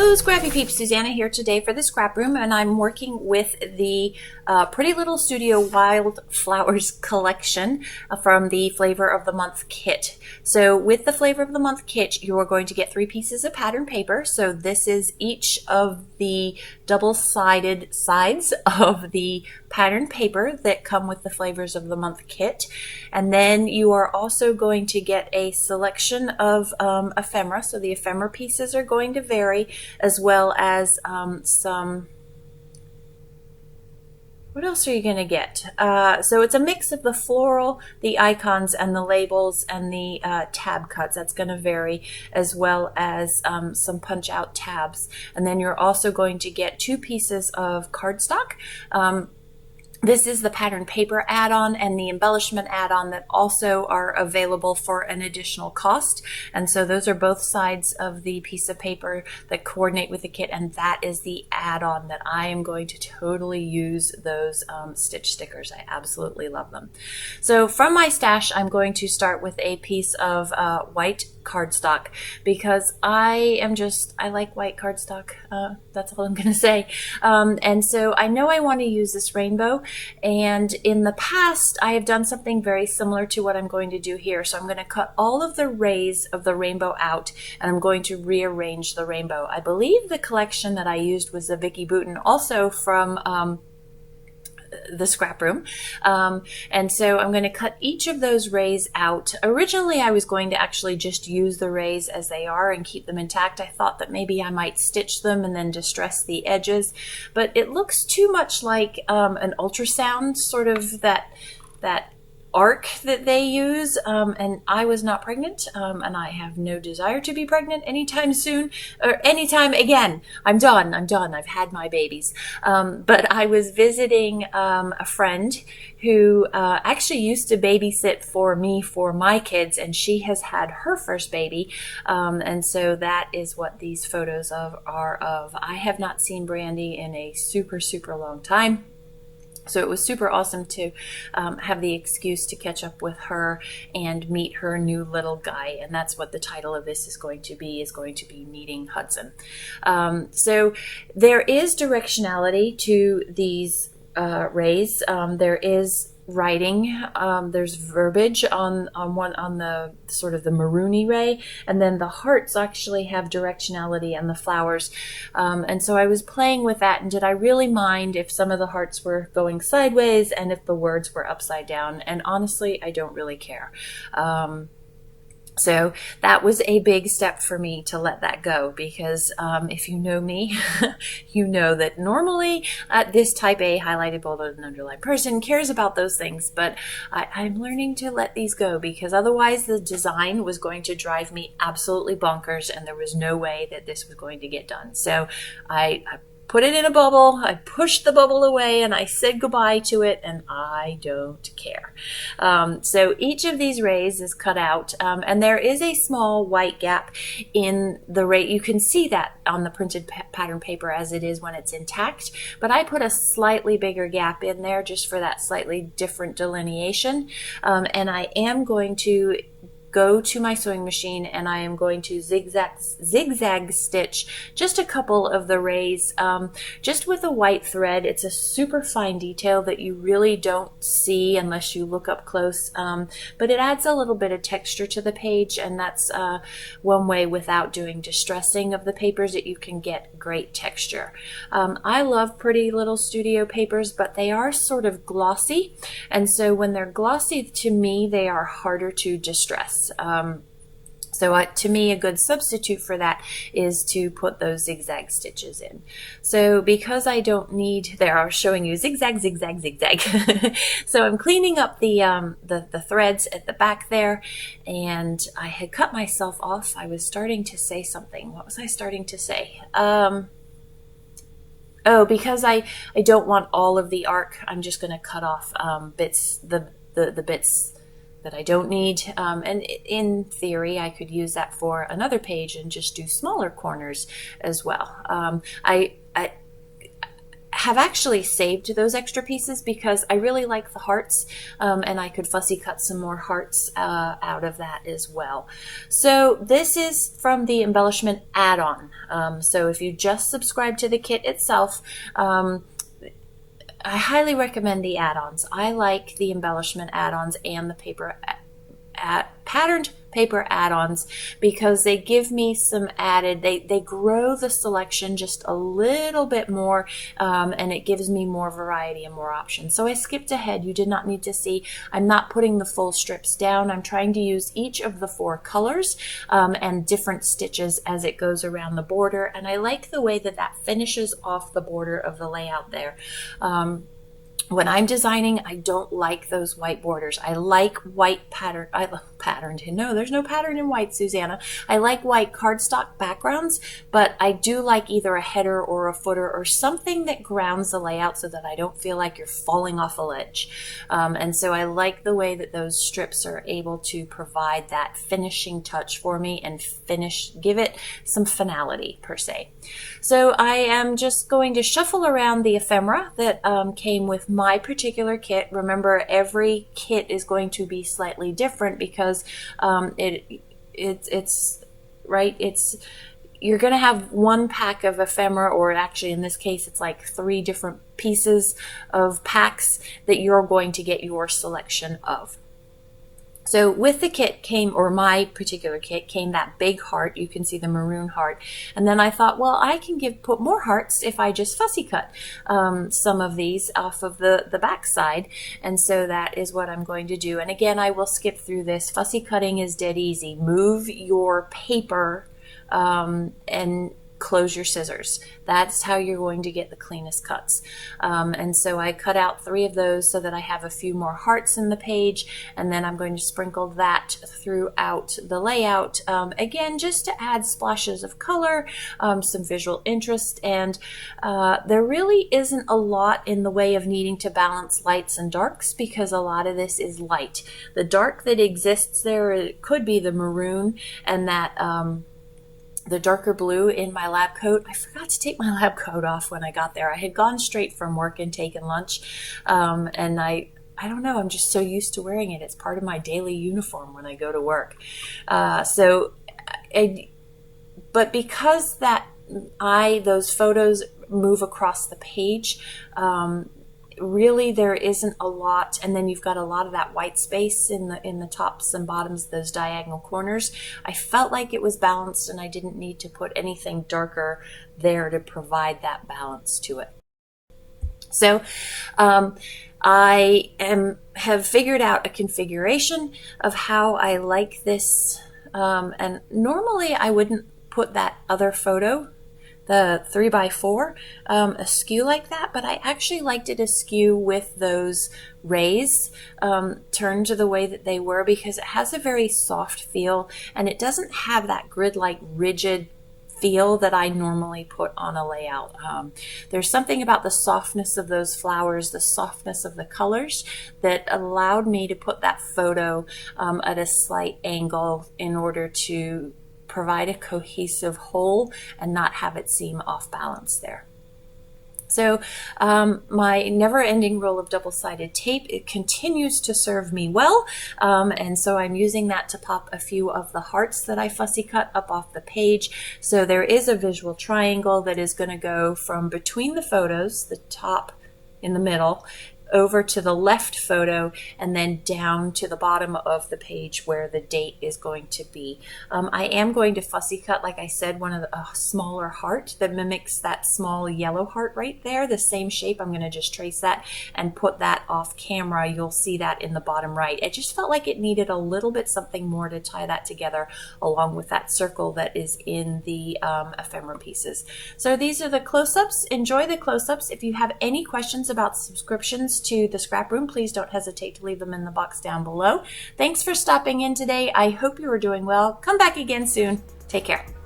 Hello Scrappy Peeps, Suzanna here today for the Scrap Room, and I'm working with the Pretty Little Studio Wildflowers collection from the Flavor of the Month kit. So with the Flavor of the Month kit, you are going to get 3 pieces of pattern paper. So this is each of the double-sided sides of the pattern paper that come with the Flavors of the Month kit. And then you are also going to get a selection of ephemera. So the ephemera pieces are going to vary, as well as some, what else are you going to get? So it's a mix of the floral, the icons, and the labels, and the tab cuts. That's going to vary, as well as some punch out tabs. And then you're also going to get 2 pieces of cardstock. This is the pattern paper add-on and the embellishment add-on that also are available for an additional cost. And so those are both sides of the piece of paper that coordinate with the kit, and that is the add-on that I am going to totally use those stitch stickers. I absolutely love them. So from my stash, I'm going to start with a piece of white cardstock because I like white cardstock. That's all I'm going to say. And so I know I want to use this rainbow. And in the past, I have done something very similar to what I'm going to do here. So I'm going to cut all of the rays of the rainbow out, and I'm going to rearrange the rainbow. I believe the collection that I used was the Vicky Bouton, also from the Scrap Room. And so I'm going to cut each of those rays out. Originally, I was going to actually just use the rays as they are and keep them intact. I thought that maybe I might stitch them and then distress the edges, but it looks too much like an ultrasound, sort of that arc that they use, and I was not pregnant, and I have no desire to be pregnant anytime soon, or anytime again. I'm done. I've had my babies. But I was visiting a friend who actually used to babysit for me for my kids, and she has had her first baby, and so that is what these photos are of. I have not seen Brandy in a super long time. So it was super awesome to have the excuse to catch up with her and meet her new little guy. And that's what the title of this is going to be Meeting Hudson. So there is directionality to these rays. There is writing, there's verbiage on the sort of the maroony ray, and then the hearts actually have directionality, and the flowers, and so I was playing with that, and did I really mind if some of the hearts were going sideways and if the words were upside down? And honestly, I don't really care. So that was a big step for me to let that go, because if you know me, you know that normally this type A highlighted, bolded, and underlined person cares about those things, but I'm learning to let these go, because otherwise the design was going to drive me absolutely bonkers, and there was no way that this was going to get done. So I put it in a bubble, I pushed the bubble away, and I said goodbye to it, and I don't care. So each of these rays is cut out, and there is a small white gap in the ray. You can see that on the printed pattern paper as it is when it's intact, but I put a slightly bigger gap in there just for that slightly different delineation, and I am going to go to my sewing machine, and I am going to zigzag stitch just a couple of the rays, just with a white thread. It's a super fine detail that you really don't see unless you look up close, but it adds a little bit of texture to the page, and that's one way, without doing distressing of the papers, that you can get great texture. I love Pretty Little Studio papers, but they are sort of glossy, and so when they're glossy, to me, they are harder to distress. So to me, a good substitute for that is to put those zigzag stitches in. So because I don't need, there I was showing you zigzag, zigzag, zigzag. So I'm cleaning up the threads at the back there, and I had cut myself off. I was starting to say something. What was I starting to say? Oh, because I don't want all of the arc, I'm just going to cut off bits, the bits that I don't need, and in theory I could use that for another page and just do smaller corners as well. I have actually saved those extra pieces because I really like the hearts, and I could fussy cut some more hearts out of that as well. So this is from the embellishment add-on. So if you just subscribe to the kit itself, I highly recommend the add-ons. I like the embellishment add-ons and the patterned paper add-ons because they give me some added, they grow the selection just a little bit more, and it gives me more variety and more options. So I skipped ahead. You did not need to see. I'm not putting the full strips down. I'm trying to use each of the 4 colors and different stitches as it goes around the border, and I like the way that that finishes off the border of the layout there. When I'm designing, I don't like those white borders. I like white pattern. I love patterned. No, there's no pattern in white, Suzanna. I like white cardstock backgrounds, but I do like either a header or a footer or something that grounds the layout so that I don't feel like you're falling off a ledge. And so I like the way that those strips are able to provide that finishing touch for me and give it some finality per se. So I am just going to shuffle around the ephemera that came with my particular kit. Remember, every kit is going to be slightly different because you're going to have one pack of ephemera, or actually in this case it's like 3 different pieces of packs that you're going to get your selection of. So with the kit came, or my particular kit came, that big heart. You can see the maroon heart. And then I thought, well, I can put more hearts if I just fussy cut some of these off of the back side. And so that is what I'm going to do. And again, I will skip through this. Fussy cutting is dead easy. Move your paper and close your scissors. That's how you're going to get the cleanest cuts. And so I cut out 3 of those so that I have a few more hearts in the page, and then I'm going to sprinkle that throughout the layout, again, just to add splashes of color, some visual interest, and there really isn't a lot in the way of needing to balance lights and darks because a lot of this is light. The dark that exists there, it could be the maroon and that the darker blue in my lab coat. I forgot to take my lab coat off when I got there. I had gone straight from work and taken lunch, and I don't know, I'm just so used to wearing it. It's part of my daily uniform when I go to work. But because those photos move across the page, really there isn't a lot, and then you've got a lot of that white space in the tops and bottoms, those diagonal corners. I felt like it was balanced and I didn't need to put anything darker there to provide that balance to it. So I have figured out a configuration of how I like this, and normally I wouldn't put that other photo, the 3x4, askew like that, but I actually liked it askew with those rays turned to the way that they were because it has a very soft feel and it doesn't have that grid-like rigid feel that I normally put on a layout. There's something about the softness of those flowers, the softness of the colors, that allowed me to put that photo at a slight angle in order to provide a cohesive whole and not have it seem off balance there. So my never-ending roll of double-sided tape, it continues to serve me well, and so I'm using that to pop a few of the hearts that I fussy cut up off the page. So there is a visual triangle that is going to go from between the photos, the top in the middle, over to the left photo, and then down to the bottom of the page where the date is going to be. I am going to fussy cut, like I said, a smaller heart that mimics that small yellow heart right there, the same shape. I'm going to just trace that and put that off camera. You'll see that in the bottom right. It just felt like it needed a little bit something more to tie that together along with that circle that is in the ephemera pieces. So these are the close-ups. Enjoy the close-ups. If you have any questions about subscriptions to the Scraproom, please don't hesitate to leave them in the box down below. Thanks for stopping in today. I hope you are doing well. Come back again soon. Take care.